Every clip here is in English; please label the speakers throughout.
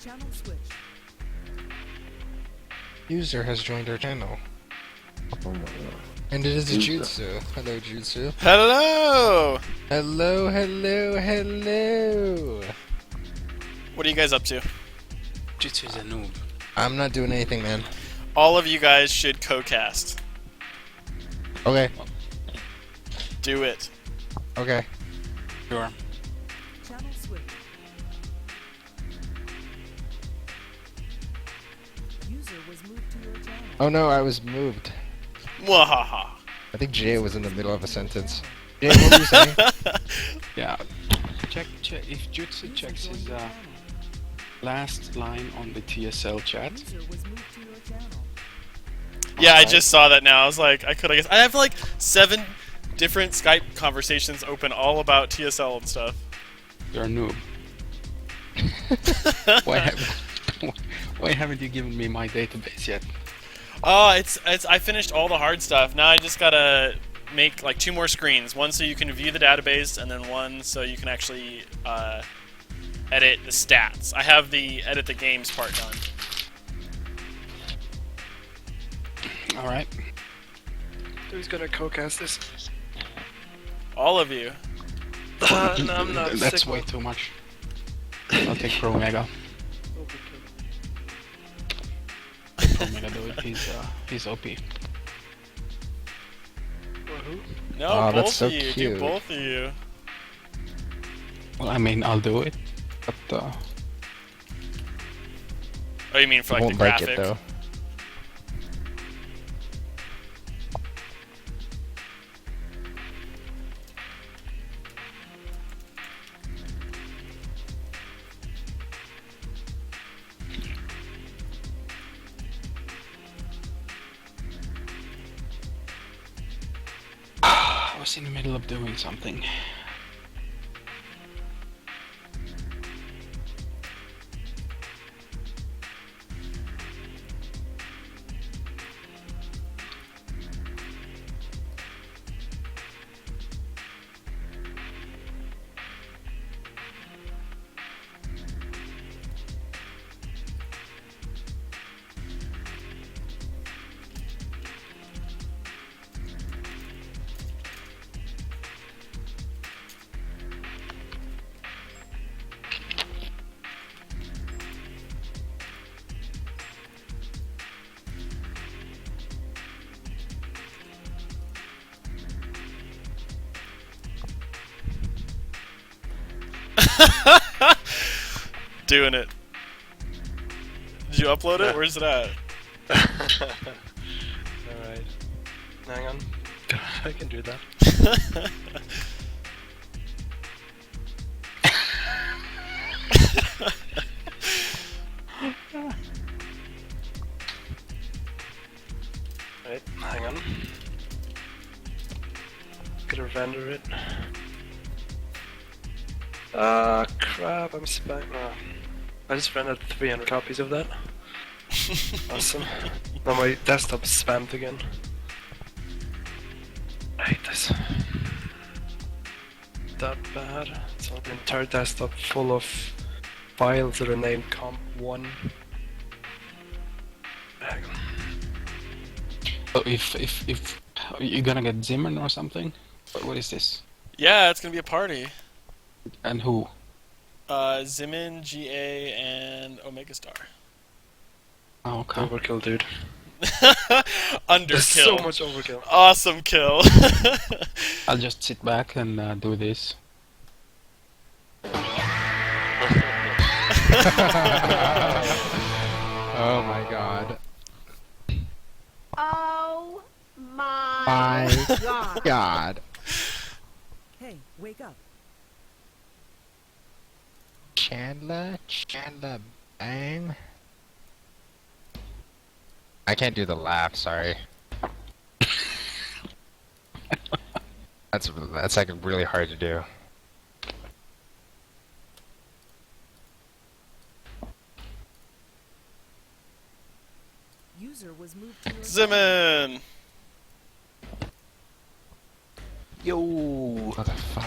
Speaker 1: Channel switch.
Speaker 2: User has joined our channel.
Speaker 3: Oh my god.
Speaker 2: And it is Iaijutsu. Hello, Jutsu.
Speaker 4: Hello!
Speaker 2: Hello, hello, hello.
Speaker 4: What are you guys up to?
Speaker 5: Jutsu's a noob.
Speaker 2: I'm not doing anything, man.
Speaker 4: All of you guys should co-cast.
Speaker 2: Okay,
Speaker 4: Do it.
Speaker 2: okay.
Speaker 5: Sure.
Speaker 1: Channel switch. User was moved to your channel.
Speaker 2: Oh no, I was moved.
Speaker 4: Mwahaha.
Speaker 2: I think Jay was in the middle of a sentence. Jay, what were you saying?
Speaker 5: Yeah. Check if Jutsu checks his last line on the TSL chat.
Speaker 1: User was moved to your channel.
Speaker 4: Yeah, I just saw that now. I was like, I guess. I have like 7 different Skype conversations open all about TSL and stuff.
Speaker 5: You're a noob. Why haven't you given me my database yet?
Speaker 4: Oh, it's I finished all the hard stuff. Now I just gotta make like 2 more screens. One so you can view the database, and then one so you can actually edit the stats. I have the edit the games part done.
Speaker 5: Alright.
Speaker 3: Who's gonna co-cast this?
Speaker 4: All of you.
Speaker 3: No, I'm not.
Speaker 5: That's
Speaker 3: sick
Speaker 5: way
Speaker 3: one.
Speaker 5: too much. I'll take Pro Omega. Pro Omega do it, he's OP.
Speaker 3: Who?
Speaker 4: No,
Speaker 2: Oh, that's
Speaker 4: both
Speaker 2: so
Speaker 4: of you.
Speaker 2: cute.
Speaker 4: Do both of you.
Speaker 5: Well, I mean, I'll do it. But,
Speaker 4: Oh, you mean for like
Speaker 2: Won't
Speaker 4: the
Speaker 2: break
Speaker 4: graphic?
Speaker 2: it though.
Speaker 5: I was in the middle of doing something.
Speaker 4: Doing it. Did you upload it? Where's it at?
Speaker 3: Alright. Hang on. I can do that. Right, hang on. Gotta render it. Ah, crap, I'm spam. I just rendered 300 copies of that. Awesome. Now my desktop is spammed again. I hate this. That bad. So the entire desktop full of files that are named comp1. Hang on.
Speaker 5: So if you're gonna get Ximmen or something? What is this?
Speaker 4: Yeah, it's gonna be a party.
Speaker 5: And who?
Speaker 4: Ximmen, GA, and OmegaStar.
Speaker 5: Oh, okay.
Speaker 3: Overkill, dude.
Speaker 4: Underkill.
Speaker 3: There's so much overkill.
Speaker 4: Awesome kill.
Speaker 5: I'll just sit back and do this.
Speaker 2: Oh my god.
Speaker 6: Oh my
Speaker 2: My
Speaker 6: god.
Speaker 2: god.
Speaker 1: Hey, wake up.
Speaker 2: Chandler, bang. I can't do the laugh, sorry. That's like really hard to do.
Speaker 1: User was moved to your
Speaker 4: Ximmen.
Speaker 5: Yo!
Speaker 2: What the fuck?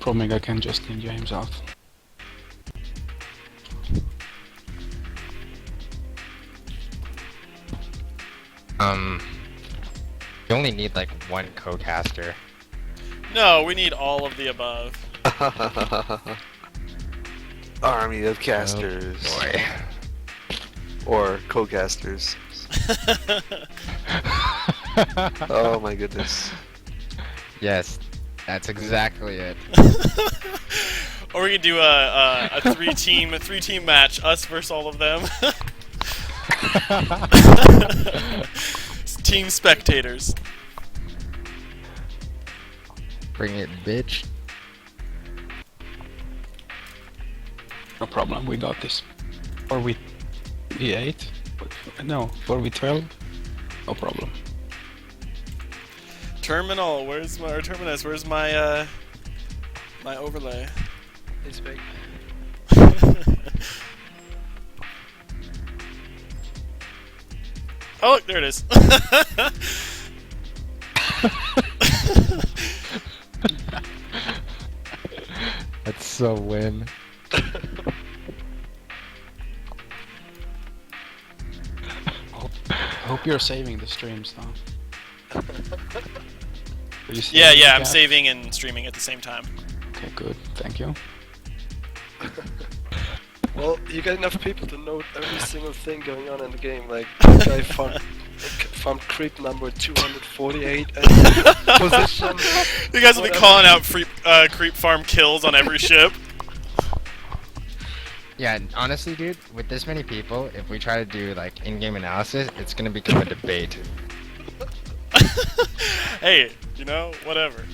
Speaker 5: Omega can just ninja himself.
Speaker 2: You only need like one co-caster.
Speaker 4: No, we need all of the above.
Speaker 7: Army of casters.
Speaker 2: Boy.
Speaker 7: Or co-casters. Oh my goodness.
Speaker 2: Yes, that's exactly it.
Speaker 4: Or we could do a three-team match, us versus all of them. Team spectators.
Speaker 2: Bring it, bitch.
Speaker 5: No problem, we got this. Or we V8? No, or V12? No problem.
Speaker 4: Terminal, where's my or terminus? Where's my my overlay?
Speaker 3: It's big.
Speaker 4: Oh, look, there it is.
Speaker 2: That's so win.
Speaker 5: Hope you're saving the streams now. Are you
Speaker 4: Yeah,
Speaker 5: saving
Speaker 4: yeah,
Speaker 5: the
Speaker 4: I'm
Speaker 5: chat?
Speaker 4: saving and streaming at the same time.
Speaker 5: Okay, good. Thank you.
Speaker 3: Well, you got enough people to know every single thing going on in the game. Like, this guy found creep number 248 and position.
Speaker 4: You guys will be
Speaker 3: whatever.
Speaker 4: calling out creep farm kills on every ship.
Speaker 2: Yeah, honestly, dude, with this many people, if we try to do like in-game analysis, it's gonna become a debate.
Speaker 4: Hey, you know, whatever.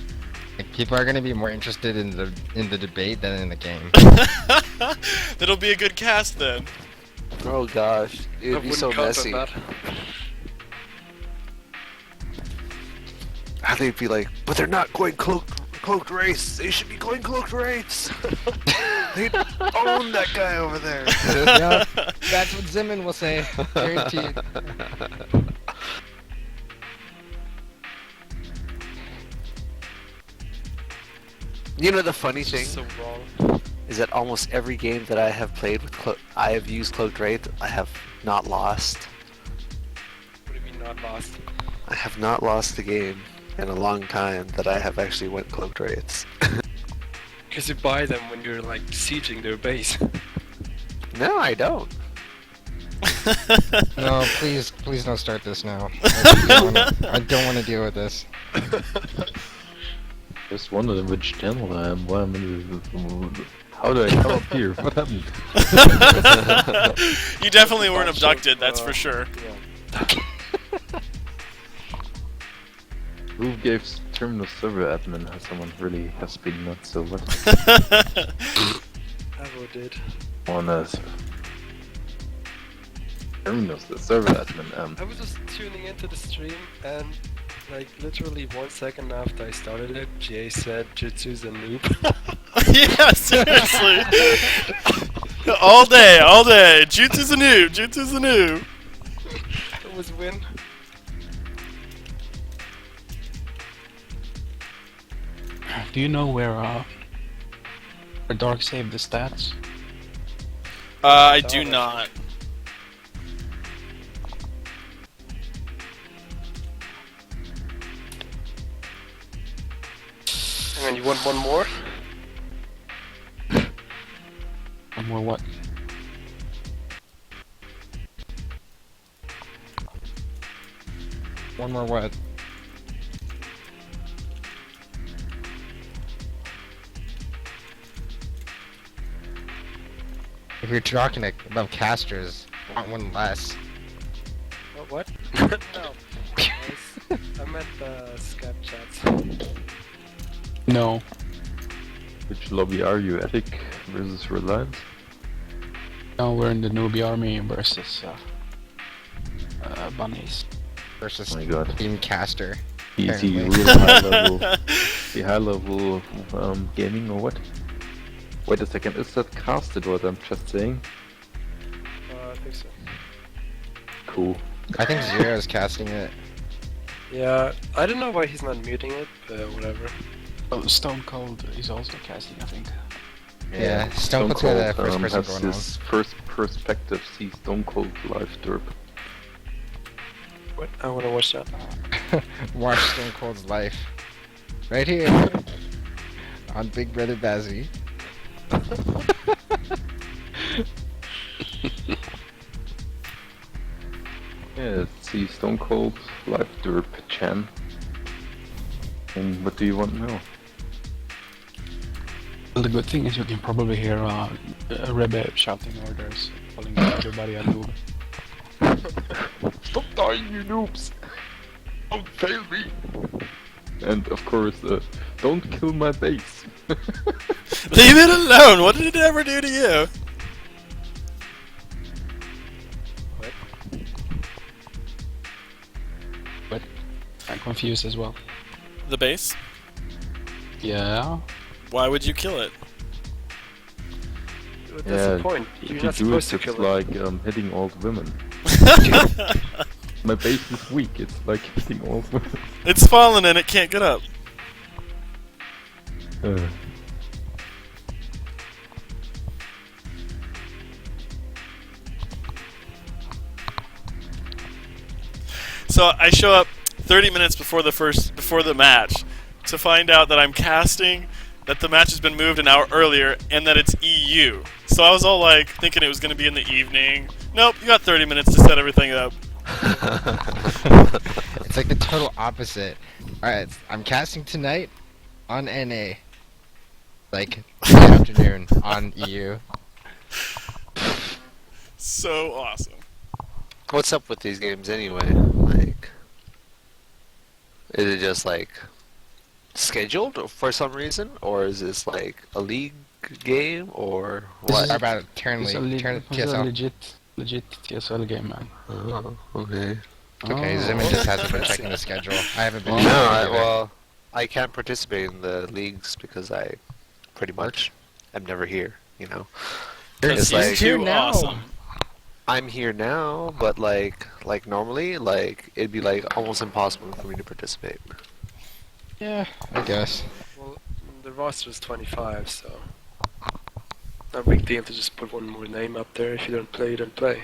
Speaker 2: Like, people are gonna be more interested in the debate than in the game.
Speaker 4: That'll be a good cast then.
Speaker 7: Oh gosh. It
Speaker 3: I
Speaker 7: would be
Speaker 3: wouldn't
Speaker 7: so
Speaker 3: count on
Speaker 7: messy.
Speaker 3: that.
Speaker 7: They'd be like, but they're not going cloaked wraiths. They should be going cloaked wraiths. They own that guy over there.
Speaker 2: Yeah, that's what Ximmen will say. Guaranteed.
Speaker 7: You know the funny thing
Speaker 3: So wrong.
Speaker 7: is that almost every game that I have played with I have used cloaked wraith. I have not lost.
Speaker 3: What do you mean not lost?
Speaker 7: I have not lost the game in a long time that I have actually went cloaked wraiths.
Speaker 3: Because you buy them when you're like sieging their base.
Speaker 7: No, I don't.
Speaker 2: No, please don't start this now. I don't want to deal with this.
Speaker 8: Just wondering which channel I am. Why am I? How do I come up here? What happened?
Speaker 4: You definitely weren't abducted, that's for sure.
Speaker 8: Who gave Terminal server admin? Someone really has been nuts. So what?
Speaker 3: Avo did.
Speaker 8: On us. Terminal's the server admin.
Speaker 3: I was just tuning into the stream and like literally 1 second after I started it, GA said Jutsu's a noob.
Speaker 4: Yeah, seriously. all day. Jutsu's a noob. Jutsu's a noob.
Speaker 3: It was win.
Speaker 5: Do you know where Dark saved the stats?
Speaker 4: I do not.
Speaker 3: And you want one more?
Speaker 5: One more what?
Speaker 2: One more what? If you're talking about casters, I want one less.
Speaker 3: What? No. I meant the Skype chats.
Speaker 5: No.
Speaker 8: Which lobby are you? Ethic versus Reliance?
Speaker 5: No, we're in the Newbie army versus bunnies.
Speaker 2: Versus
Speaker 8: Oh my god.
Speaker 2: Team Caster.
Speaker 8: Easy,
Speaker 2: Apparently.
Speaker 8: real high level. The high level gaming or what? Wait a second, is that casted what I'm just saying?
Speaker 3: I think so.
Speaker 8: Cool.
Speaker 2: I think Zero is casting it.
Speaker 3: Yeah, I don't know why he's not muting it, but whatever.
Speaker 5: Oh, Stone Cold is also casting, I think.
Speaker 2: Yeah, Stone Cold's got a first person
Speaker 8: has
Speaker 2: going on.
Speaker 8: his first perspective, see Stone Cold live derp.
Speaker 3: What? I wanna watch that.
Speaker 2: Watch Stone Cold's life. Right here. On Big Brother Bazzy.
Speaker 8: Yeah, see Stone Cold live derp Chan. And what do you want now?
Speaker 5: Well, the good thing is you can probably hear Rebbe shouting orders, calling everybody a noob.
Speaker 8: Stop dying, you noobs! Don't fail me! And of course, don't kill my base.
Speaker 4: Leave it alone! What did it ever do to you?
Speaker 5: I'm confused as well.
Speaker 4: The base?
Speaker 5: Yeah.
Speaker 4: Why would you kill it?
Speaker 3: But that's the point.
Speaker 8: If
Speaker 3: You're
Speaker 8: you
Speaker 3: not
Speaker 8: do it,
Speaker 3: supposed to
Speaker 8: it's
Speaker 3: kill it.
Speaker 8: like hitting old women. My base is weak, it's like hitting old women.
Speaker 4: It's fallen and it can't get up. So I show up 30 minutes before the match to find out that I'm casting, that the match has been moved an hour earlier, and that it's EU. So I was all like thinking it was going to be in the evening. Nope, you got 30 minutes to set everything up.
Speaker 2: It's like the total opposite. Alright, I'm casting tonight on NA. Like, this afternoon on EU.
Speaker 4: So awesome.
Speaker 7: What's up with these games anyway? Like, is it just like scheduled for some reason, or is this like a league game, or what?
Speaker 2: How about Terran
Speaker 5: It's a,
Speaker 2: League?
Speaker 5: it's a
Speaker 2: TSL.
Speaker 5: legit TSL game, man.
Speaker 7: Oh, okay.
Speaker 2: Okay, Ximmen just hasn't been checking the schedule. I haven't been.
Speaker 7: No,
Speaker 2: checking either.
Speaker 7: well, I can't participate in the leagues because I pretty much am never here. You know,
Speaker 4: Because
Speaker 7: It's
Speaker 4: he's
Speaker 7: like-
Speaker 4: too
Speaker 2: Here now.
Speaker 4: awesome.
Speaker 7: I'm here now, but like normally, like it'd be like almost impossible for me to participate.
Speaker 2: Yeah, I guess.
Speaker 3: Well, the roster is 25, so no big deal to just put one more name up there. If you don't play, you don't play.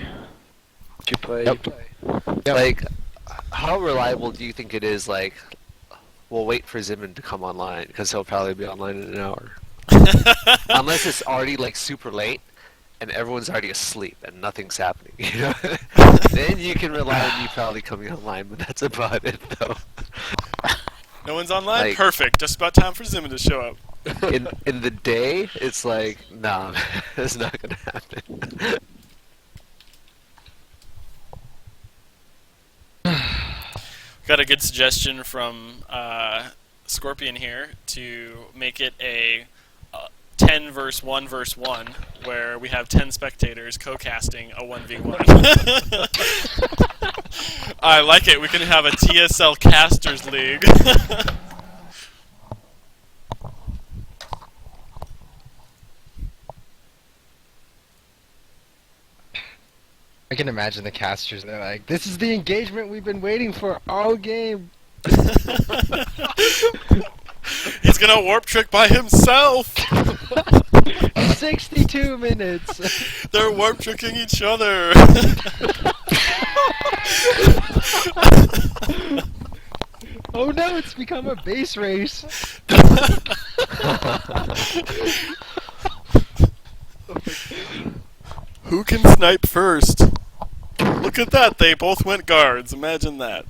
Speaker 3: If you play,
Speaker 2: Yep.
Speaker 3: you play.
Speaker 2: Yep.
Speaker 7: Like, how reliable do you think it is? Like, we'll wait for Ximmen to come online because he'll probably be online in an hour, unless it's already like super late and everyone's already asleep and nothing's happening. You know, then you can rely on me probably coming online, but that's about it though.
Speaker 4: No one's online?
Speaker 7: Like-
Speaker 4: Perfect. Just about time for Ximmen to show up.
Speaker 7: In the day, it's like, nah, it's not gonna happen.
Speaker 4: Got a good suggestion from Scorpion here to make it a 10 versus 1 versus 1, where we have 10 spectators co-casting a 1v1. I like it. We can have a TSL Casters League.
Speaker 2: I can imagine the casters. They're like, "This is the engagement we've been waiting for all game."
Speaker 4: He's gonna warp trick by himself.
Speaker 2: 62 minutes.
Speaker 4: They're warp tricking each other.
Speaker 2: Oh no, it's become a base race.
Speaker 4: Who can snipe first? Look at that, they both went guards. Imagine that.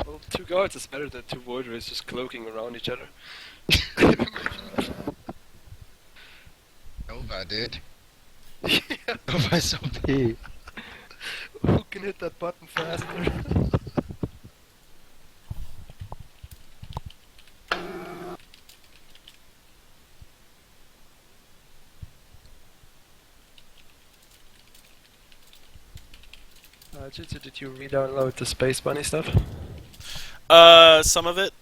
Speaker 3: Well, 2 guards is better than 2 void rays just cloaking around each other.
Speaker 2: Nova, dude.
Speaker 3: Yeah,
Speaker 2: Nova's OP.
Speaker 3: who can hit that button faster? Iaijutsu, did you re-download the Space Bunny stuff?
Speaker 4: Some of it.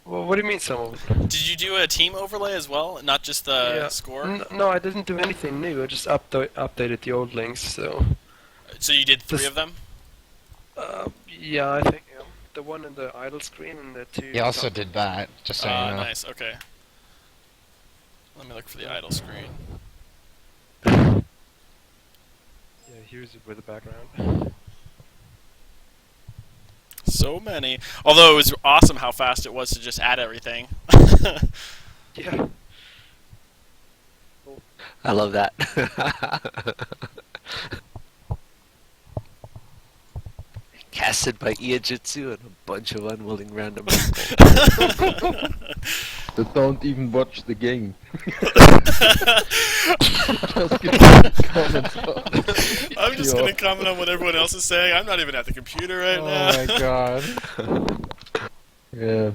Speaker 3: Well, what do you mean some of it?
Speaker 4: Did you do a team overlay as well, not just the score?
Speaker 3: No, I didn't do anything new. I just updated the old links. So
Speaker 4: So you did 3
Speaker 3: Just-
Speaker 4: of them?
Speaker 3: Yeah, I think the one in the idle screen and the two.
Speaker 2: He also
Speaker 3: top-
Speaker 2: did that, just so you know.
Speaker 4: Nice. Okay. Let me look for the idle screen.
Speaker 3: Yeah, here's it with the background.
Speaker 4: So many. Although it was awesome how fast it was to just add everything.
Speaker 3: Yeah.
Speaker 7: I love that. Casted by Iaijutsu and a bunch of unwilling random people.
Speaker 8: That don't even watch the game.
Speaker 4: I'm just gonna comment on what everyone else is saying. I'm not even at the computer right now.
Speaker 2: Oh my god.
Speaker 8: Yeah.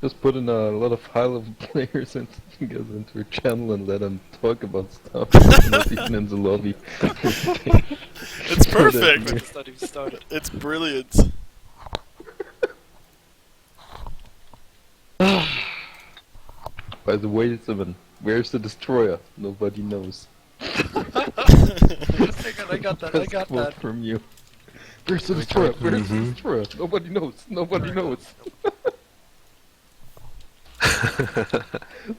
Speaker 8: Just put in a lot of high-level players and get into a channel and let them talk about stuff. Not even in the lobby.
Speaker 4: It's perfect.
Speaker 3: It's not even started.
Speaker 4: It's brilliant.
Speaker 8: By the way, Ximmen, where's the destroyer? Nobody knows.
Speaker 3: Hang on, I got that. I
Speaker 8: Best
Speaker 3: got
Speaker 8: quote
Speaker 3: that.
Speaker 8: from you. Where's the destroyer? Where's the destroyer? Nobody knows. Nobody knows.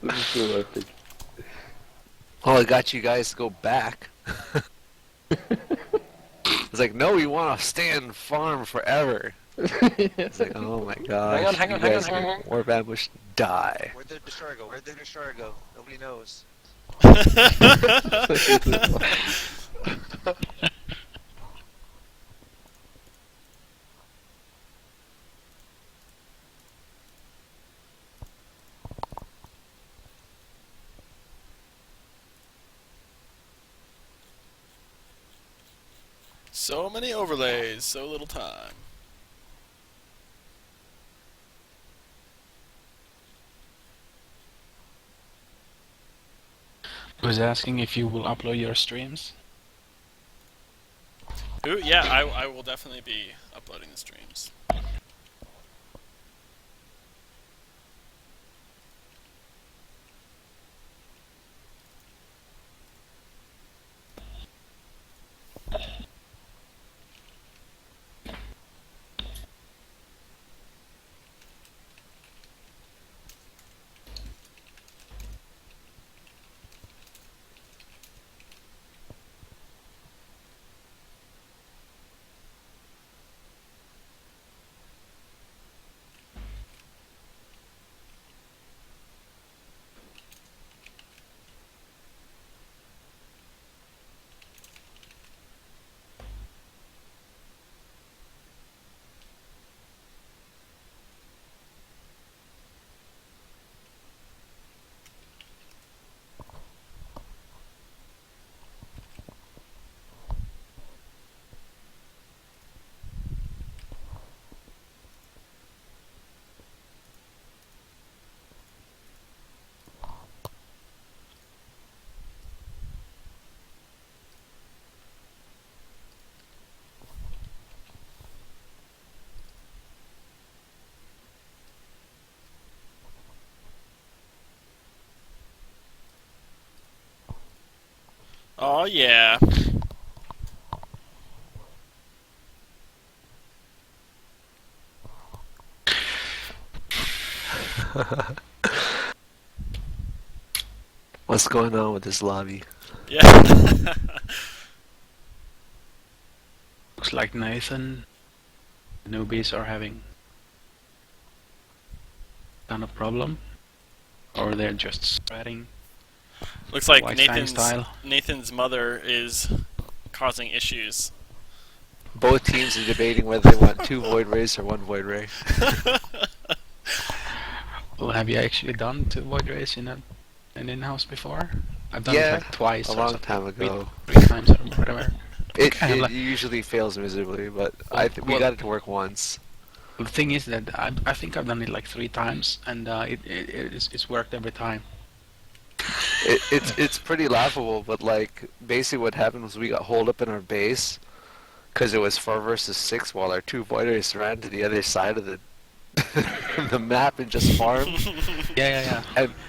Speaker 8: This is so epic.
Speaker 7: Oh, I got you guys to go back. It's like, no, we want to stay and farm forever. It's like, oh my god.
Speaker 3: Hang on,
Speaker 7: you guys are warp ambush, die.
Speaker 9: Where'd the destroyer go? Where'd the destroyer go? Nobody knows.
Speaker 4: So many overlays, so little time.
Speaker 5: I was asking if you will upload your streams.
Speaker 4: Ooh, yeah, I will definitely be uploading the streams. Oh yeah.
Speaker 7: What's going on with this lobby?
Speaker 4: Yeah.
Speaker 5: Looks like Nathan, the newbies are having kind of problem, or they're just spreading.
Speaker 4: Looks like
Speaker 5: White Stein style.
Speaker 4: Nathan's mother is causing issues.
Speaker 7: Both teams are debating whether they want 2 Void Rays or 1 Void Ray.
Speaker 5: Well, have you actually done 2 void rays in an in-house before? I've done
Speaker 7: Yeah,
Speaker 5: it like twice.
Speaker 7: a
Speaker 5: or
Speaker 7: long
Speaker 5: something.
Speaker 7: time ago.
Speaker 5: Three times or whatever.
Speaker 7: It
Speaker 5: Kinda like-
Speaker 7: usually fails miserably, but we
Speaker 5: well-
Speaker 7: got it to work once.
Speaker 5: The thing is that I think I've done it like 3 times, and it's worked every time.
Speaker 7: It's pretty laughable, but like basically what happened was we got holed up in our base because it was 4 versus 6 while our 2 Void Rays ran to the other side of the the map and just farmed.
Speaker 5: Yeah.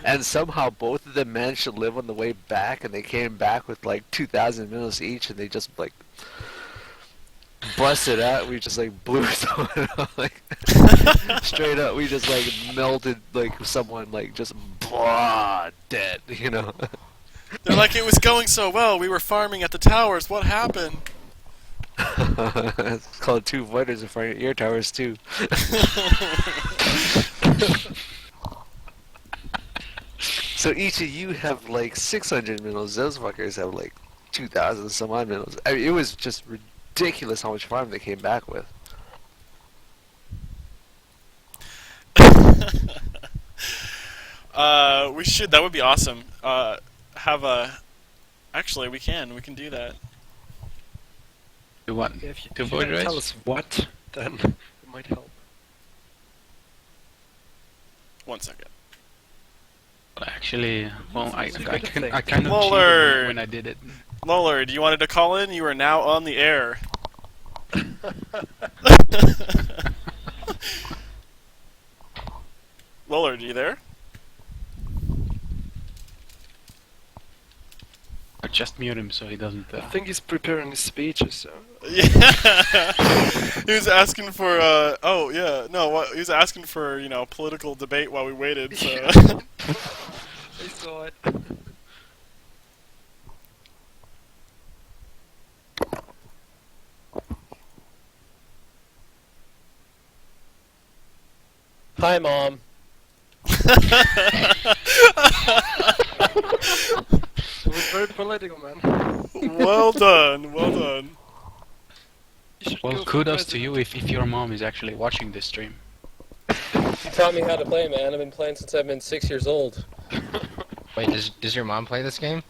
Speaker 7: And somehow both of them managed to live on the way back, and they came back with like 2,000 minerals each, and they just like busted out. We just like blew someone up, like straight up. We just like melted like someone like just blah dead. You know.
Speaker 4: They're like, it was going so well. We were farming at the towers. What happened?
Speaker 7: It's called 2 fighters in front of your towers too. So each of you have like 600 minerals. Those fuckers have like 2,000 some odd minerals. I mean, it was just ridiculous how much farm they came back with.
Speaker 4: We should. That would be awesome. Have a. Actually, we can do that.
Speaker 5: You want
Speaker 3: If you,
Speaker 5: to
Speaker 3: if you
Speaker 5: avoid
Speaker 3: can tell
Speaker 5: race?
Speaker 3: us what, then it might help.
Speaker 4: 1 second.
Speaker 5: Actually, well, I
Speaker 3: It's a
Speaker 5: kind
Speaker 3: good
Speaker 5: of
Speaker 3: thing.
Speaker 5: cheated
Speaker 4: Lolard.
Speaker 5: when I did it.
Speaker 4: Lolard, you wanted to call in? You are now on the air. Lolard, are you there?
Speaker 5: I just mute him so he doesn't.
Speaker 3: I think he's preparing his speeches. So.
Speaker 4: Yeah. He was asking for oh yeah, no, what he was asking for, political debate while we waited, so
Speaker 3: I saw it.
Speaker 10: Hi, Mom.
Speaker 3: It was very political, man.
Speaker 4: well done, well done.
Speaker 3: You should
Speaker 5: Well,
Speaker 3: go for
Speaker 5: kudos to
Speaker 3: president.
Speaker 5: you if your mom is actually watching this stream.
Speaker 10: She taught me how to play, man. I've been playing since I've been 6 years old.
Speaker 2: Wait, does your mom play this game?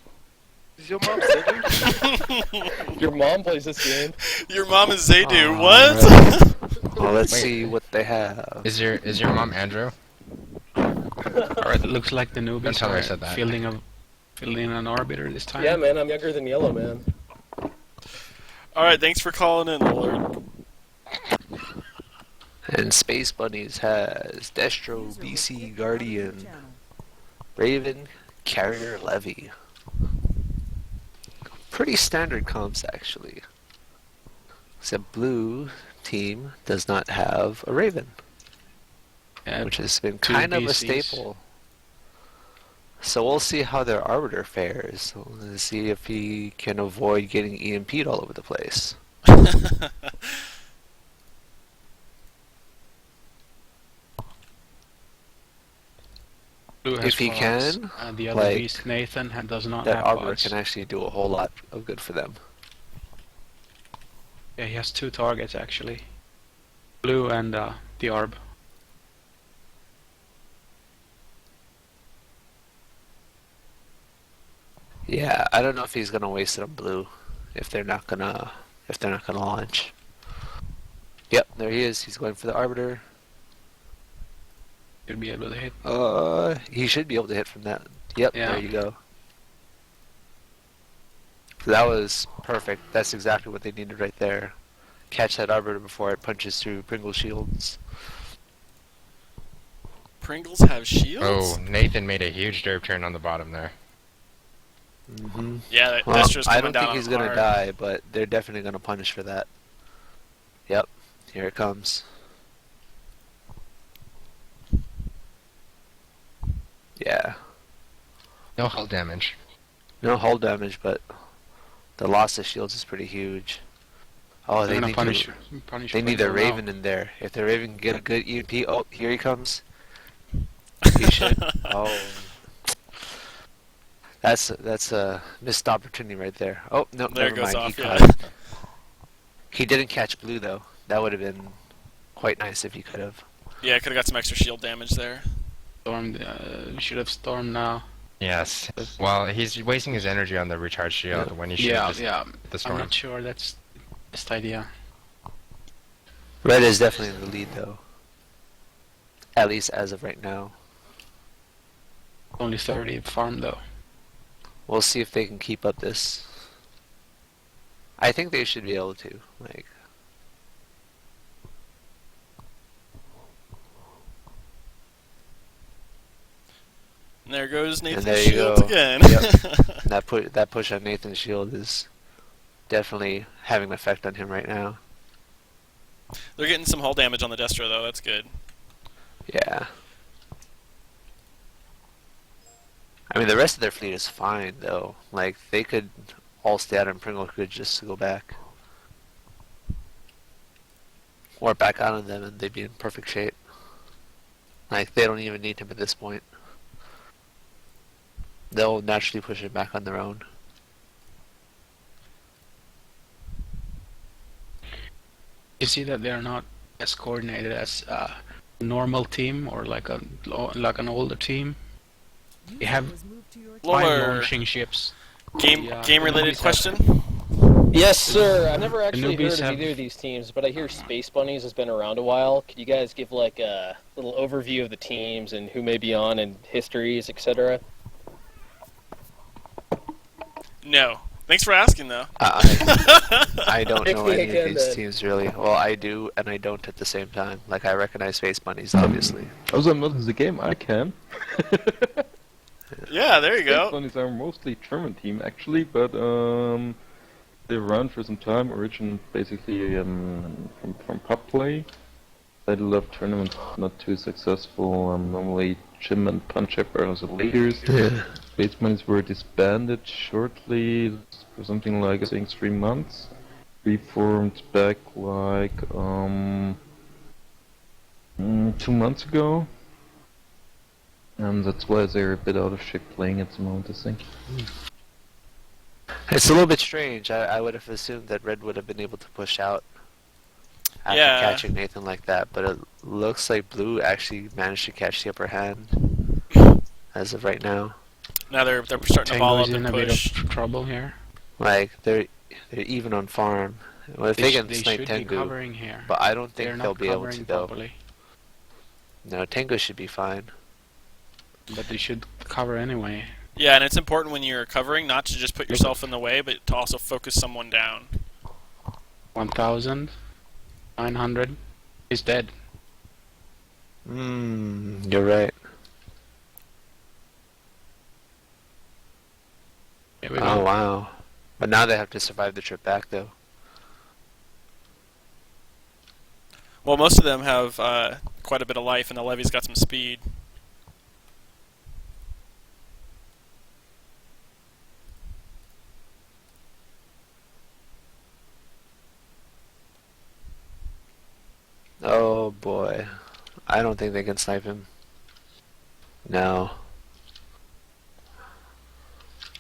Speaker 3: Is your mom sitting?
Speaker 10: Your mom plays this game.
Speaker 4: Your mom is Zaydu,
Speaker 2: Aw,
Speaker 4: what?
Speaker 7: Well, let's
Speaker 2: Wait.
Speaker 7: see what they have.
Speaker 2: Is your mom Andrew?
Speaker 5: Alright, it looks like the newbies
Speaker 2: Don't tell her I
Speaker 5: are
Speaker 2: said that.
Speaker 5: fielding an orbiter this time.
Speaker 10: Yeah, man, I'm younger than Yellow, man.
Speaker 4: Alright, thanks for calling in, Lolard.
Speaker 7: And Space Bunnies has Destro,
Speaker 1: User
Speaker 7: BC,
Speaker 1: was kicked out of your
Speaker 7: Guardian,
Speaker 1: channel.
Speaker 7: Raven, Carrier, Levy. Pretty standard comps, actually. Except blue team does not have a Raven,
Speaker 5: Yeah,
Speaker 7: which has been
Speaker 5: 2
Speaker 7: kind of a
Speaker 5: BCs.
Speaker 7: staple. So we'll see how their Arbiter fares. We'll see if he can avoid getting EMP'd all over the place.
Speaker 5: Blue has
Speaker 7: If he
Speaker 5: pods,
Speaker 7: can,
Speaker 5: and the other
Speaker 7: like,
Speaker 5: beast, Nathan, does not
Speaker 7: that
Speaker 5: have
Speaker 7: Arbiter
Speaker 5: pods.
Speaker 7: can actually do a whole lot of good for them.
Speaker 5: Yeah, he has 2 targets actually. Blue and the Arb.
Speaker 7: Yeah, I don't know if he's gonna waste it on blue if they're not gonna launch. Yep, there he is. He's going for the Arbiter.
Speaker 5: Should be able to hit.
Speaker 7: He should be able to hit from that. Yep,
Speaker 5: Yeah.
Speaker 7: there you go. So that was perfect. That's exactly what they needed right there. Catch that Arbiter before it punches through Pringle shields.
Speaker 4: Pringles have shields?
Speaker 2: Oh, Nathan made a huge derp turn on the bottom there.
Speaker 7: Mm-hmm.
Speaker 4: Yeah, that
Speaker 7: Well,
Speaker 4: Destro's
Speaker 7: I
Speaker 4: coming
Speaker 7: don't think
Speaker 4: down
Speaker 7: he's gonna
Speaker 4: hard.
Speaker 7: die, but they're definitely gonna punish for that. Yep, here it comes. Yeah,
Speaker 2: No hull damage.
Speaker 7: no hull damage, but the loss of shields is pretty huge. Oh,
Speaker 5: They're
Speaker 7: they
Speaker 5: gonna
Speaker 7: need
Speaker 5: punish.
Speaker 7: to,
Speaker 5: Punish
Speaker 7: they need their
Speaker 5: Pringle now.
Speaker 7: Raven in there. If their Raven can get a good EMP, oh, here he comes. He should. Oh, that's a missed opportunity right there. Oh no,
Speaker 4: There it
Speaker 7: never
Speaker 4: goes
Speaker 7: mind.
Speaker 4: off,
Speaker 7: He
Speaker 4: yeah.
Speaker 7: caught it. He didn't catch blue though. That would have been quite nice if he could have.
Speaker 4: Yeah, could have got some extra shield damage there.
Speaker 5: Stormed. Should have stormed now.
Speaker 2: Yes. Well, he's wasting his energy on the recharge shield when he should
Speaker 5: Yeah,
Speaker 2: just
Speaker 5: yeah.
Speaker 2: the
Speaker 5: I'm
Speaker 2: storm.
Speaker 5: not sure that's the best idea.
Speaker 7: Red is definitely in the lead though. At least as of right now.
Speaker 5: Only 30 farm though.
Speaker 7: We'll see if they can keep up this. I think they should be able to. Like,
Speaker 4: And there goes Nathan's
Speaker 7: there you
Speaker 4: shields
Speaker 7: go.
Speaker 4: again.
Speaker 7: that push on Nathan's shield is definitely having an effect on him right now.
Speaker 4: They're getting some hull damage on the Destro though. That's good.
Speaker 7: Yeah. I mean, the rest of their fleet is fine though. Like they could all stay out, and Pringle could just go back, or back out on them, and they'd be in perfect shape. Like they don't even need him at this point. They'll naturally push it back on their own.
Speaker 5: You see that they're not as coordinated as a normal team or like an older team. They have
Speaker 1: Was moved to your channel.
Speaker 5: five
Speaker 4: Lower
Speaker 5: launching ships.
Speaker 4: game related
Speaker 5: Newbies
Speaker 4: question.
Speaker 10: Yes, sir. I've never actually
Speaker 5: Newbies
Speaker 10: heard of
Speaker 5: have-
Speaker 10: either of these teams, but I hear Space Bunnies has been around a while. Could you guys give like a little overview of the teams and who may be on and histories, etc.?
Speaker 4: No. Thanks for asking though.
Speaker 7: I don't know
Speaker 10: Pick me
Speaker 7: any of
Speaker 10: again,
Speaker 7: these
Speaker 10: then.
Speaker 7: teams really. Well, I do and I don't at the same time. Like I recognize Space Bunnies, obviously.
Speaker 8: Also, I'm not in the game. I can.
Speaker 4: Yeah, there you
Speaker 8: Space
Speaker 4: go.
Speaker 8: Bunnies are mostly German team actually, but they're around for some time. Origin basically from pub play. They love tournaments, not too successful. Normally Ximmen Punch Up are the leaders. Space Bunnies were disbanded shortly for something like I think 3 months. Reformed back like 2 months ago. And that's why they're a bit out of shape playing at the moment, I think.
Speaker 7: It's a little bit strange. I would have assumed that Red would have been able to push out after
Speaker 4: Yeah.
Speaker 7: catching Nathan like that, but it looks like Blue actually managed to catch the upper hand as of right now.
Speaker 4: Now they're starting to ball
Speaker 5: Tango
Speaker 4: up
Speaker 5: is in
Speaker 4: and
Speaker 5: a bit
Speaker 4: push.
Speaker 5: of trouble here.
Speaker 7: Like they're even on farm. Well, if they can
Speaker 5: they
Speaker 7: snipe
Speaker 5: should be
Speaker 7: Tengu,
Speaker 5: covering here.
Speaker 7: but I don't
Speaker 5: They're
Speaker 7: think
Speaker 5: not
Speaker 7: they'll be able
Speaker 5: covering
Speaker 7: to though.
Speaker 5: properly,
Speaker 7: No, Tengu should be fine.
Speaker 5: but they should cover anyway.
Speaker 4: Yeah, and it's important when you're covering not to just put yourself in the way, but to also focus someone down.
Speaker 5: 1,900 is dead.
Speaker 7: You're right.
Speaker 5: Here we
Speaker 7: Oh
Speaker 5: go.
Speaker 7: wow. But now they have to survive the trip back though.
Speaker 4: Well, most of them have quite a bit of life, and the levy's got some speed.
Speaker 7: Oh boy. I don't think they can snipe him. No.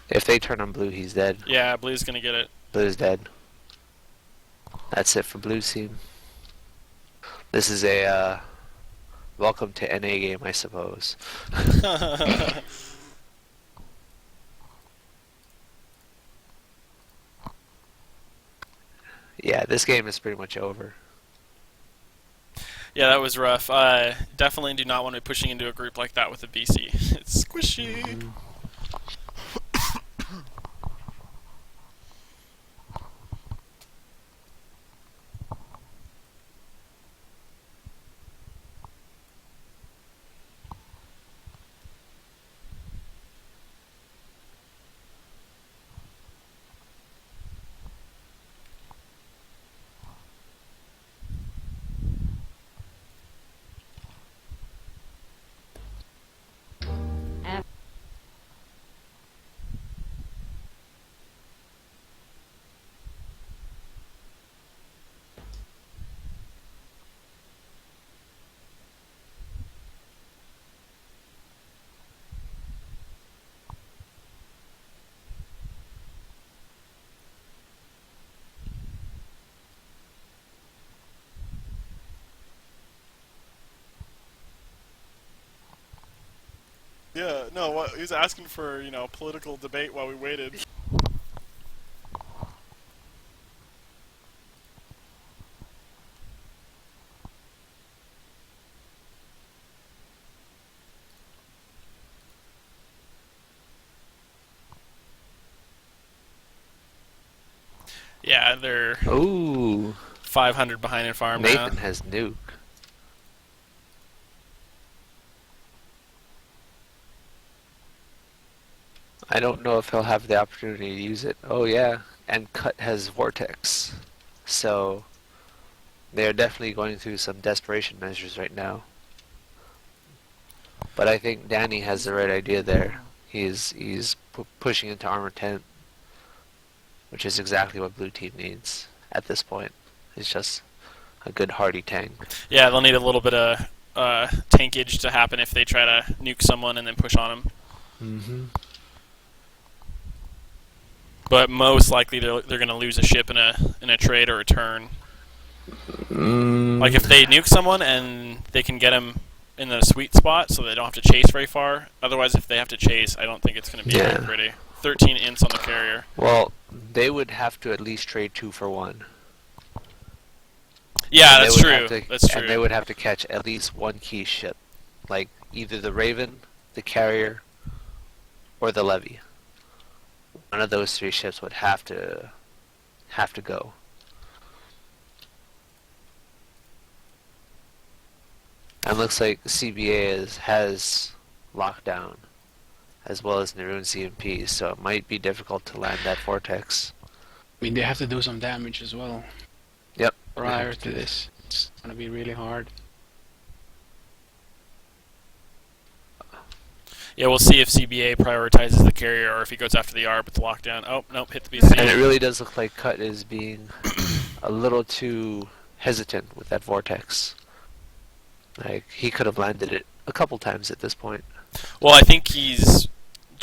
Speaker 7: If they turn on Blue, he's dead.
Speaker 4: Yeah, Blue's gonna get it.
Speaker 7: Blue's dead. That's it for Blue's team. This is a welcome to NA game, I suppose. Yeah, this game is pretty much over.
Speaker 4: Yeah, that was rough. Definitely do not want to be pushing into a group like that with a BC. It's squishy. Yeah, no, what, he was asking for, political debate while we waited. Yeah, they're
Speaker 7: Ooh.
Speaker 4: 500 behind in farm
Speaker 7: Nathan
Speaker 4: now.
Speaker 7: has nuke. I don't know if he'll have the opportunity to use it. Oh yeah, and Cut has Vortex. So They are definitely going through some desperation measures right now. But I think Danny has the right idea there. He's pushing into armor 10, which is exactly what blue team needs at this point. It's just a good hardy tank.
Speaker 4: Yeah, they'll need a little bit of tankage to happen if they try to nuke someone and then push on them.
Speaker 7: Mm-hmm.
Speaker 4: But most likely they're going to lose a ship in a trade or a turn. Like if they nuke someone and they can get him in the sweet spot so they don't have to chase very far. Otherwise, if they have to chase, I don't think it's going to be very pretty. 13 ints on the carrier.
Speaker 7: Well, they would have to at least trade 2 for 1.
Speaker 4: Yeah,
Speaker 7: And
Speaker 4: that's
Speaker 7: they would
Speaker 4: true.
Speaker 7: have to-
Speaker 4: That's true.
Speaker 7: And they would have to catch at least 1 key ship. Like either the Raven, the carrier, or the Levy. One of those 3 ships would have to go. And looks like CBA has lockdown, as well as Neroon CMP, so it might be difficult to land that vortex.
Speaker 5: I mean, they have to do some damage as well.
Speaker 7: Yep.
Speaker 5: Prior to this, it's gonna be really hard.
Speaker 4: Yeah, we'll see if CBA prioritizes the carrier or if he goes after the ARB with the lockdown. Oh, nope, hit the BC.
Speaker 7: And it really does look like Cut is being a little too hesitant with that vortex. Like, he could have landed it a couple times at this point.
Speaker 4: Well, I think he's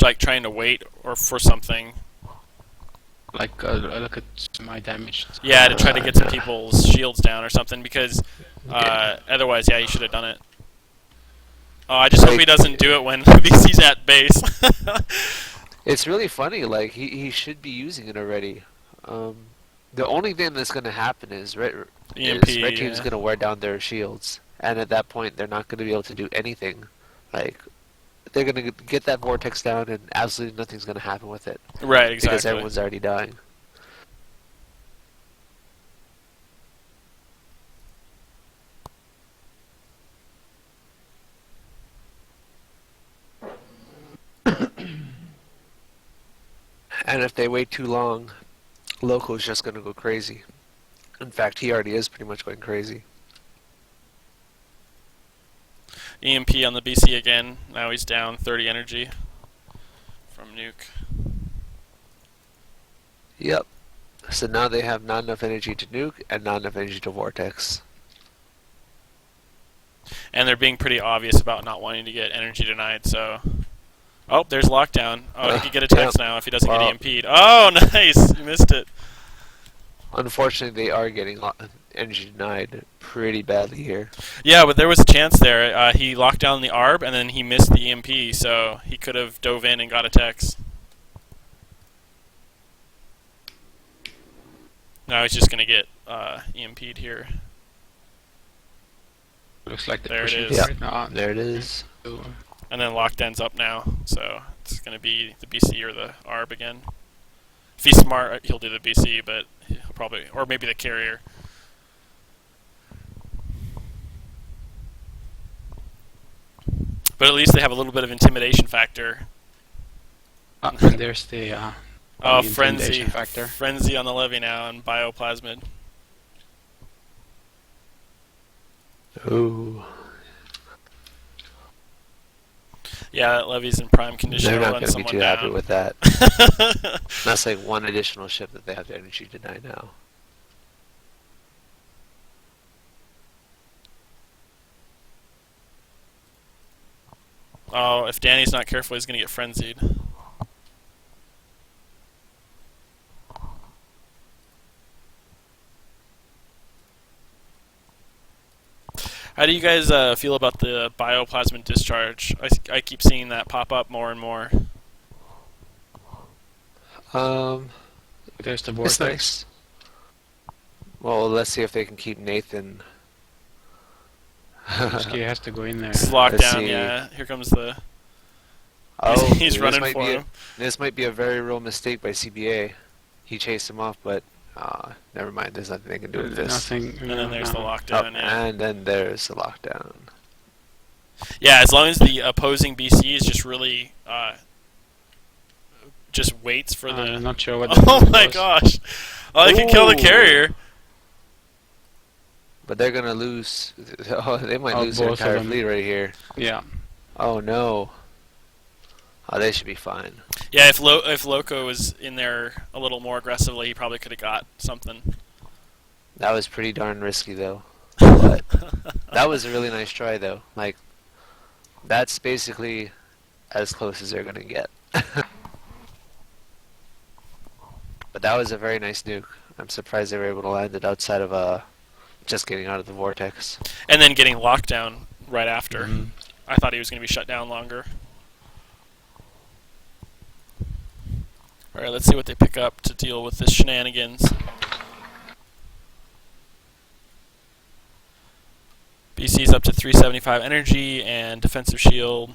Speaker 4: like trying to wait or for something.
Speaker 5: Like, look at my damage.
Speaker 4: Yeah, to try to get some people's shields down or something, because otherwise, yeah, he should have done it. Oh, I just hope he doesn't do it when BC's at base.
Speaker 7: It's really funny, like, he should be using it already. The only thing that's going to happen is Red Team's going to wear down their shields. And at that point, they're not going to be able to do anything. Like, they're going to get that vortex down, and absolutely nothing's going to happen with it.
Speaker 4: Right, exactly.
Speaker 7: Because everyone's already dying. And if they wait too long, Loco's just going to go crazy. In fact, he already is pretty much going crazy.
Speaker 4: EMP on the BC again. Now he's down 30 energy from nuke.
Speaker 7: Yep. So now they have not enough energy to nuke and not enough energy to vortex.
Speaker 4: And they're being pretty obvious about not wanting to get energy denied, so... Oh, there's lockdown. Oh, he could get a text now if he doesn't get EMP'd. Oh, nice! You missed it.
Speaker 7: Unfortunately, they are getting energy denied pretty badly here.
Speaker 4: Yeah, but there was a chance there. He locked down the ARB, and then he missed the EMP, so he could have dove in and got a text. Now he's just going to get EMP'd here.
Speaker 5: Looks like
Speaker 4: there it is.
Speaker 7: Yeah,
Speaker 5: right now.
Speaker 7: there it is.
Speaker 4: And then lockdown's up now, so it's going to be the BC or the ARB again. If he's smart, he'll do the BC, but he'll probably, or maybe the carrier. But at least they have a little bit of intimidation factor.
Speaker 5: And there's the
Speaker 4: Oh,
Speaker 5: the
Speaker 4: frenzy!
Speaker 5: intimidation factor.
Speaker 4: Frenzy on the levy now, and bioplasmid.
Speaker 7: Ooh.
Speaker 4: Yeah, that levy's in prime condition.
Speaker 7: They're
Speaker 4: to
Speaker 7: not
Speaker 4: run
Speaker 7: going to be
Speaker 4: someone
Speaker 7: too
Speaker 4: down.
Speaker 7: happy with that. That's like one additional ship that they have to energy deny now.
Speaker 4: Oh, if Danny's not careful, he's going to get frenzied. How do you guys feel about the bioplasmid discharge? I keep seeing that pop up more and more.
Speaker 5: There's the
Speaker 7: It's
Speaker 5: vortex.
Speaker 7: nice. Well, let's see if they can keep Nathan.
Speaker 5: He has to go in there.
Speaker 4: This is
Speaker 7: Let's
Speaker 4: lockdown,
Speaker 7: see.
Speaker 4: yeah. Here comes the...
Speaker 7: Oh,
Speaker 4: he's
Speaker 7: this
Speaker 4: running
Speaker 7: might
Speaker 4: for
Speaker 7: be
Speaker 4: him.
Speaker 7: This might be a very real mistake by CBA. He chased him off, but never mind. There's nothing they can do with this.
Speaker 5: Nothing.
Speaker 4: And then there's the
Speaker 7: Oh,
Speaker 4: lockdown, yeah.
Speaker 7: and then there's the lockdown.
Speaker 4: Yeah, as long as the opposing BC is just really... just waits for the...
Speaker 5: I'm not sure what.
Speaker 4: Oh my gosh! Oh, they can kill the
Speaker 7: Ooh.
Speaker 4: carrier.
Speaker 7: But they're gonna lose. Oh, they might
Speaker 5: Oh,
Speaker 7: lose their
Speaker 5: both of
Speaker 7: entire
Speaker 5: them.
Speaker 7: fleet right here.
Speaker 5: Yeah.
Speaker 7: Oh no. Oh, they should be fine.
Speaker 4: Yeah, if Loco was in there a little more aggressively, he probably could have got something.
Speaker 7: That was pretty darn risky though. But that was a really nice try though. Like, that's basically as close as they're gonna get. But that was a very nice nuke. I'm surprised they were able to land it outside of just getting out of the vortex.
Speaker 4: And then getting locked down right after.
Speaker 5: Mhm.
Speaker 4: I thought he was going to be shut down longer. Alright, let's see what they pick up to deal with this shenanigans. BC's up to 375 energy and defensive shield.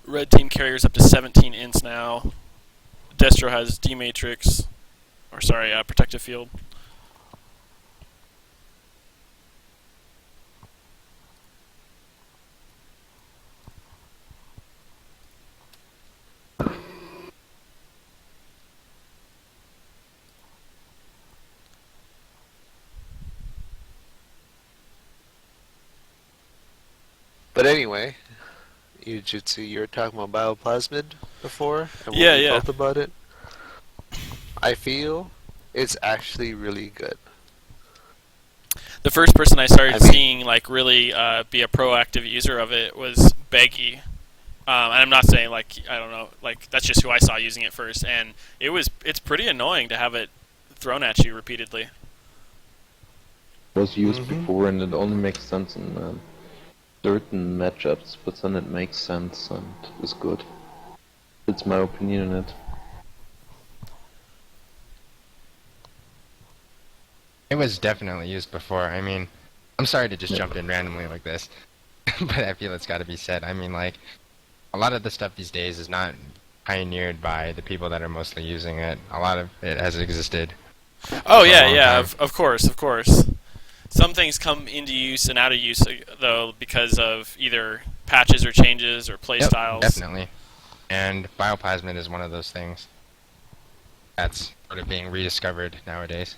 Speaker 4: Red team carrier's up to 17 ints now. Destro has D-Matrix, or sorry, protective field.
Speaker 7: But anyway, Iaijutsu, you were talking about bioplasmid before, and what
Speaker 4: Yeah,
Speaker 7: you
Speaker 4: yeah.
Speaker 7: felt about it. I feel it's actually really good.
Speaker 4: The first person I started
Speaker 7: I mean-
Speaker 4: seeing like really be a proactive user of it was Beggy. And I'm not saying like I don't know, like that's just who I saw using it first, and it's pretty annoying to have it thrown at you repeatedly.
Speaker 8: It was used
Speaker 7: Mhm.
Speaker 8: before, and it only makes sense in certain matchups, but then it makes sense and is good. That's my opinion on it.
Speaker 2: It was definitely used before. I mean, I'm sorry to just jump in randomly like this, but I feel it's got to be said. I mean, like, a lot of the stuff these days is not pioneered by the people that are mostly using it. A lot of it has existed.
Speaker 4: Oh
Speaker 2: for a
Speaker 4: yeah,
Speaker 2: long
Speaker 4: yeah,
Speaker 2: time.
Speaker 4: of course, of course. Some things come into use and out of use though because of either patches or changes or play
Speaker 2: Yep,
Speaker 4: styles.
Speaker 2: definitely. And bioplasmid is one of those things that's sort of being rediscovered nowadays.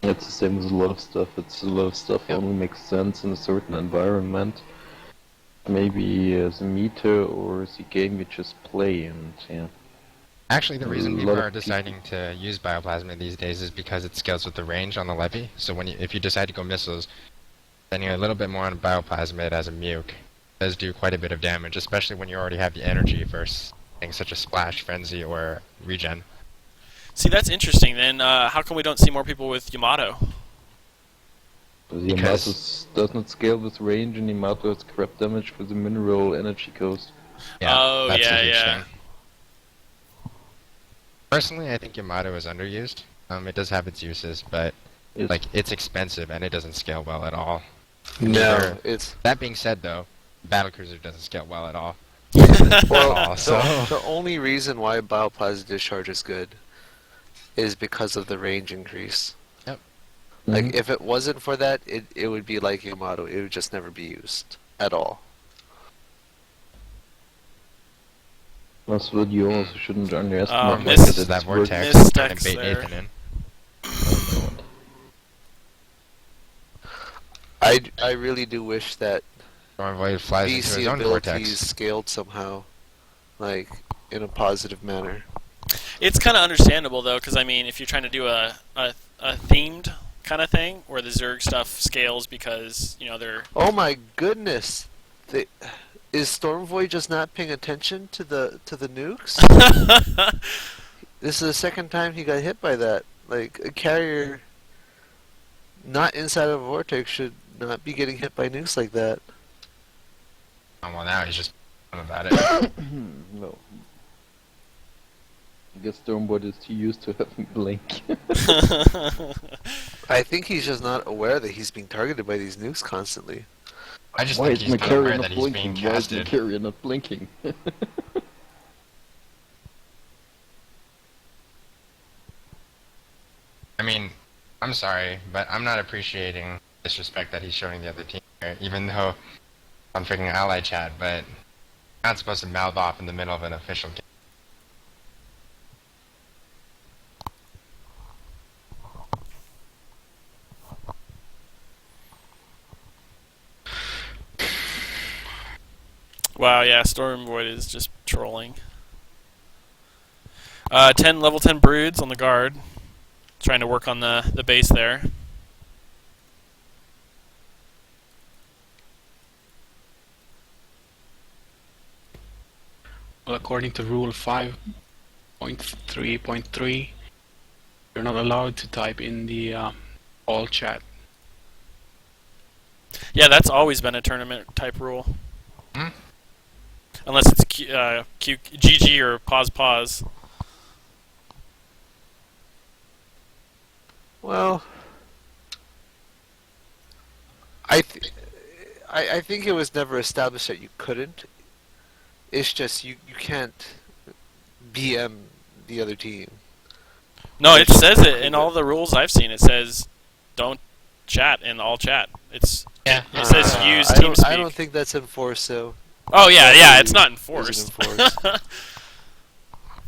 Speaker 8: It's the same as a lot of stuff. It's a lot of stuff only makes sense in a certain environment. Maybe as a meter or as a game you just play, and yeah.
Speaker 2: Actually, the reason
Speaker 8: A
Speaker 2: people
Speaker 8: lot
Speaker 2: are
Speaker 8: of
Speaker 2: deciding to use bioplasmid these days is because it scales with the range on the levy. So if you decide to go missiles, then you're a little bit more on bioplasmid as a muke. It does do quite a bit of damage, especially when you already have the energy for things such as splash, frenzy, or regen.
Speaker 4: See, that's interesting. Then how come we don't see more people with Yamato?
Speaker 8: The
Speaker 2: Because-
Speaker 8: Yamato does not scale with range, and Yamato has crap damage for the mineral energy cost.
Speaker 2: Yeah,
Speaker 4: Oh,
Speaker 2: that's
Speaker 4: yeah,
Speaker 2: a huge
Speaker 4: yeah.
Speaker 2: thing. Personally, I think Yamato is underused. It does have its uses, but
Speaker 8: It's,
Speaker 2: like it's expensive and it doesn't scale well at all.
Speaker 7: No,
Speaker 2: Sure.
Speaker 7: it's
Speaker 2: That being said, though, Battlecruiser doesn't scale well at all.
Speaker 7: well.
Speaker 2: so
Speaker 7: The only reason why bioplasmid discharge is good is because of the range increase. Like,
Speaker 8: Mhm.
Speaker 7: if it wasn't for that, it would be like Yamato. It would just never be used at all.
Speaker 8: That's what you also shouldn't underestimate.
Speaker 4: Oh,
Speaker 8: like,
Speaker 4: miss-
Speaker 2: this is that
Speaker 8: it's worth-
Speaker 2: vortex
Speaker 4: Miss
Speaker 2: trying to
Speaker 4: stacks
Speaker 2: bait
Speaker 4: there.
Speaker 2: Nathan in.
Speaker 7: I really do wish that
Speaker 2: Stormvoid flies into
Speaker 7: VC
Speaker 2: his own
Speaker 7: abilities
Speaker 2: vortex.
Speaker 7: scaled somehow, like, in a positive manner.
Speaker 4: It's kind of understandable though, because I mean, if you're trying to do a themed kind of thing where the Zerg stuff scales because they're
Speaker 7: Oh my goodness! Is Stormvoid just not paying attention to the nukes? This is the second time he got hit by that. Like, a carrier not inside of a vortex should not be getting hit by nukes like that.
Speaker 2: Oh, well, now he's just about it.
Speaker 8: No. I guess Stormboard is too used to having blink.
Speaker 7: I think he's just not aware that he's being targeted by these nukes constantly.
Speaker 2: I just
Speaker 8: Why
Speaker 2: think
Speaker 8: is
Speaker 2: he's
Speaker 8: my
Speaker 2: not
Speaker 8: carrier
Speaker 2: aware
Speaker 8: not
Speaker 2: that he's being
Speaker 8: blinking? Why is my
Speaker 2: casted.
Speaker 8: carrier not blinking?
Speaker 2: I mean, I'm sorry, but I'm not appreciating disrespect that he's showing the other team here, even though on freaking ally chat, but you're not supposed to mouth off in the middle of an official game.
Speaker 4: Wow, yeah, Storm Void is just trolling. 10 level 10 broods on the guard. Trying to work on the base there.
Speaker 5: Well, according to Rule 5.3.3, you're not allowed to type in the all chat.
Speaker 4: Yeah, that's always been a tournament type rule.
Speaker 2: Hmm?
Speaker 4: Unless it's GG or pause.
Speaker 7: Well, I think it was never established that you couldn't. It's just you can't BM the other team.
Speaker 4: No, it says it in all the rules I've seen. It says don't chat in all chat. It says use TeamSpeak.
Speaker 7: I don't think that's enforced, though.
Speaker 4: Oh yeah, it's not enforced.
Speaker 7: Isn't enforced.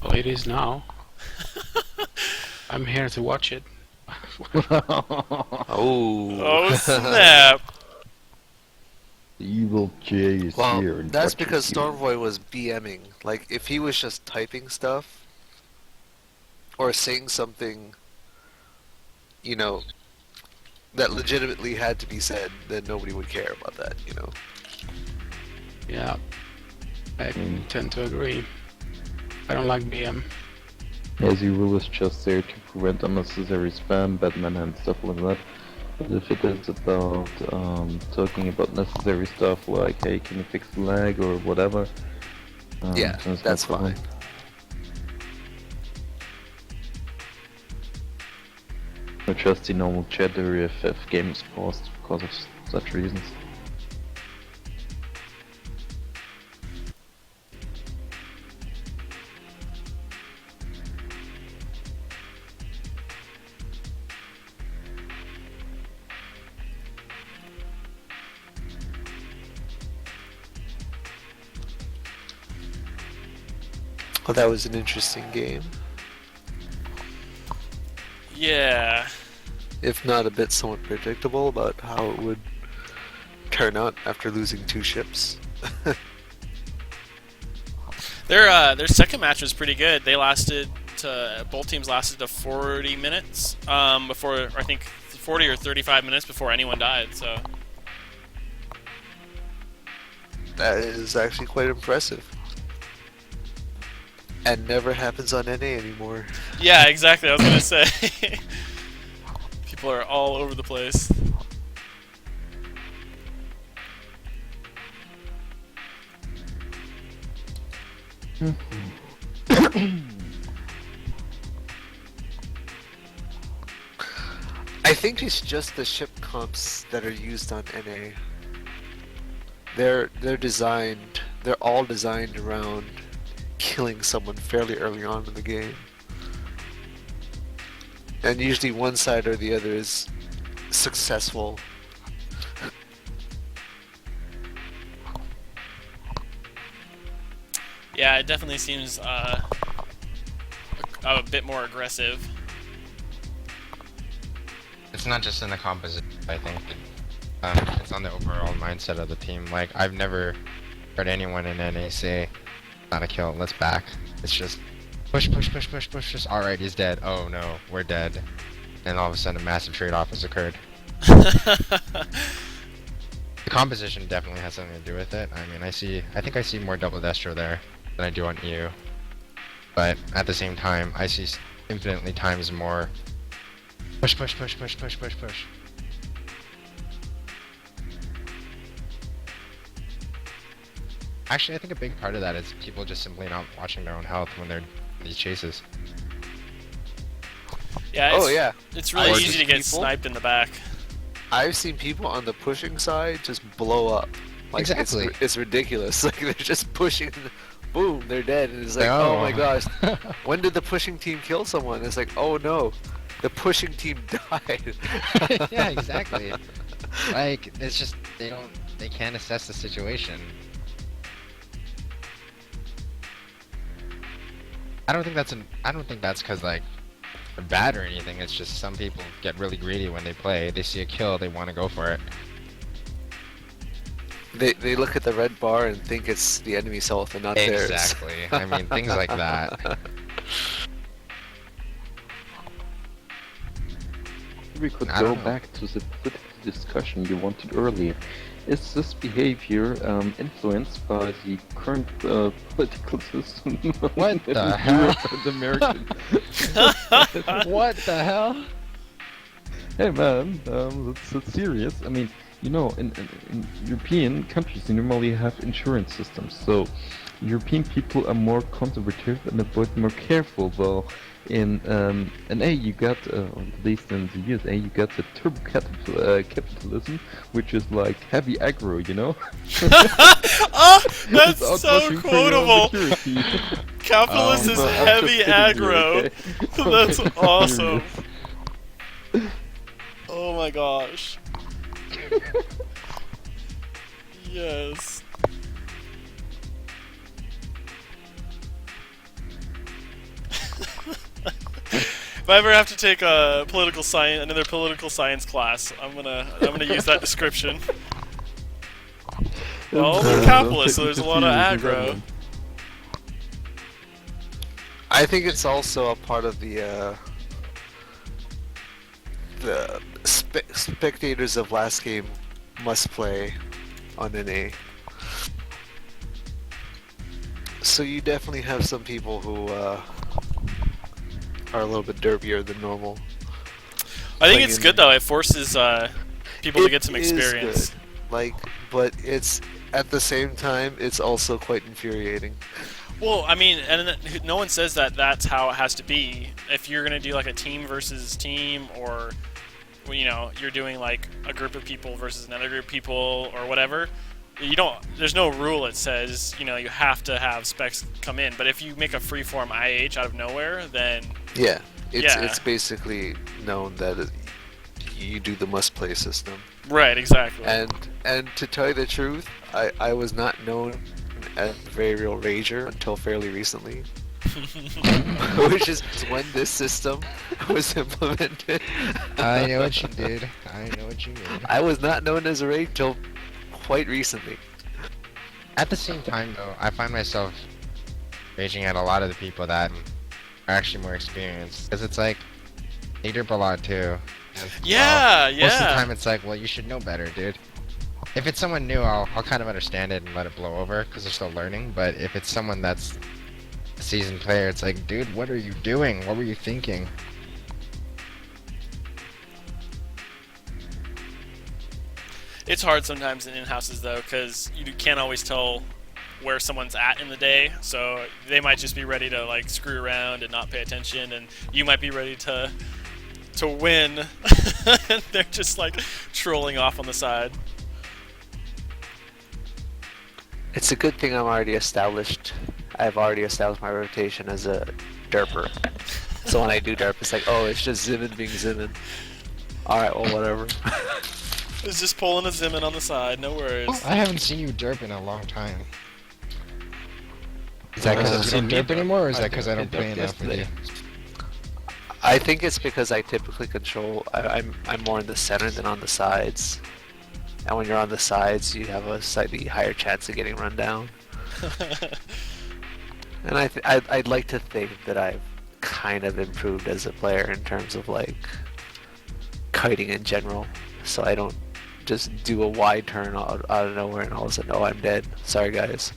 Speaker 5: Well, it is now. I'm here to watch it.
Speaker 7: Oh
Speaker 4: snap!
Speaker 8: The evil J is
Speaker 7: well,
Speaker 8: here. And
Speaker 7: that's
Speaker 8: watches
Speaker 7: because
Speaker 8: you.
Speaker 7: Stormvoid was BMing. Like, if he was just typing stuff or saying something, you know, that legitimately had to be said, then nobody would care about that, you know.
Speaker 5: Yeah, I tend to agree. I don't like BM.
Speaker 8: As you rule is just there to prevent unnecessary spam, Batman and stuff like that. But if it is about talking about necessary stuff like, hey, can you fix the lag or whatever?
Speaker 7: Yeah,
Speaker 8: no
Speaker 7: that's
Speaker 8: problem.
Speaker 7: fine.
Speaker 8: Or just the normal chatter if game is paused because of such reasons.
Speaker 7: Well, that was an interesting game.
Speaker 4: Yeah.
Speaker 7: If not a bit somewhat predictable about how it would turn out after losing 2 ships.
Speaker 4: Their second match was pretty good. They both teams lasted to 40 minutes before, I think 40 or 35 minutes before anyone died. So
Speaker 7: That is actually quite impressive. And never happens on NA anymore.
Speaker 4: yeah, exactly. I was gonna say people are all over the place.
Speaker 7: I think it's just the ship comps that are used on NA. They're designed. They're all designed around killing someone fairly early on in the game. And usually one side or the other is successful.
Speaker 4: Yeah, it definitely seems a bit more aggressive.
Speaker 2: It's not just in the composition, I think. It's on the overall mindset of the team. Like, I've never heard anyone in NA say, not a kill, let's back. It's just push, just alright, he's dead. Oh no, we're dead. And all of a sudden a massive trade-off has occurred. The composition definitely has something to do with it. I mean, I think I see more double destro there than I do on EU. But at the same time, I see infinitely times more push. Actually, I think a big part of that is people just simply not watching their own health when they're in these chases.
Speaker 4: Yeah, it's really
Speaker 7: I've
Speaker 4: easy to
Speaker 7: seen
Speaker 4: get
Speaker 7: people-
Speaker 4: sniped in the back.
Speaker 7: I've seen people on the pushing side just blow up. Like,
Speaker 2: Exactly.
Speaker 7: It's ridiculous. Like, they're just pushing, boom, they're dead. And it's like,
Speaker 2: Oh.
Speaker 7: oh my gosh, when did the pushing team kill someone? It's like, oh no, the pushing team died.
Speaker 2: Yeah, exactly. Like, it's just, they don't they can't assess the situation. I don't think that's because like they're bad or anything. It's just some people get really greedy when they play. They see a kill, they want to go for it.
Speaker 7: They look at the red bar and think it's the enemy's health and not theirs.
Speaker 2: Exactly. I mean, things like that.
Speaker 8: We could
Speaker 2: I
Speaker 8: go
Speaker 2: don't know.
Speaker 8: back to the political discussion you wanted earlier. Is this behavior influenced by the current political system?
Speaker 2: What
Speaker 8: in
Speaker 2: the hell?
Speaker 8: Europe and America?
Speaker 2: What the hell?
Speaker 8: Hey man, that's serious. I mean, you know, in European countries, you normally have insurance systems, so European people are more conservative and a bit more careful. Well, in A, you got, at least in the USA, you got the turbo capitalism, which is like heavy aggro, you know?
Speaker 4: Oh, that's
Speaker 8: Without
Speaker 4: so
Speaker 8: rushing criminal
Speaker 4: quotable.
Speaker 8: security.
Speaker 4: Capitalist is
Speaker 8: No, I'm
Speaker 4: heavy
Speaker 8: just kidding you,
Speaker 4: aggro.
Speaker 8: okay?
Speaker 4: That's
Speaker 8: I'm
Speaker 4: awesome.
Speaker 8: serious.
Speaker 4: Oh my gosh. Yes. If I ever have to take a another political science class, I'm gonna use that description. Well, they're capitalists, so there's a lot of aggro.
Speaker 7: I think it's also a part of the spectators of last game must play on NA. So you definitely have some people who are a little bit derpier than normal.
Speaker 4: I think it's good though. It forces people to get some
Speaker 7: It is
Speaker 4: experience.
Speaker 7: good. Like, but it's at the same time, it's also quite infuriating.
Speaker 4: Well, I mean, and no one says that that's how it has to be. If you're gonna do like a team versus team, or you know, you're doing like a group of people versus another group of people, or whatever. You don't. There's no rule that says you have to have specs come in. But if you make a freeform IH out of nowhere, then
Speaker 7: Yeah,
Speaker 4: Yeah.
Speaker 7: it's basically known that you do the must play system.
Speaker 4: right, exactly.
Speaker 7: And to tell you the truth, I was not known as a very real rager until fairly recently. Which is when this system was implemented.
Speaker 2: I know what you did. I know what you did.
Speaker 7: I was not known as a rage till quite recently.
Speaker 2: At the same time, though, I find myself raging at a lot of the people that are actually more experienced. Because it's like, they derp a lot too. And,
Speaker 4: Yeah,
Speaker 2: Most of the
Speaker 4: yeah.
Speaker 2: time it's like, well, you should know better, dude. If it's someone new, I'll kind of understand it and let it blow over, because they're still learning. But if it's someone that's a seasoned player, it's like, dude, what are you doing? What were you thinking?
Speaker 4: It's hard sometimes in in-houses though, because you can't always tell where someone's at in the day. So they might just be ready to like screw around and not pay attention, and you might be ready to win, and they're just like trolling off on the side.
Speaker 7: It's a good thing I'm already established. I've already established my rotation as a derper. So when I do derp, it's like, oh, it's just Ximmen being Ximmen. Alright, well, whatever.
Speaker 4: It's just pulling a Ximmen on the side, no worries.
Speaker 2: I haven't seen you derp in a long time. Is that because you don't derp anymore, or is that because I don't play enough with you?
Speaker 7: I think it's because I typically control. I'm more in the center than on the sides. And when you're on the sides, you have a slightly higher chance of getting run down. And I'd like to think that I've kind of improved as a player in terms of like kiting in general, so I don't just do a wide turn out of nowhere and all of a sudden, oh, I'm dead. Sorry, guys.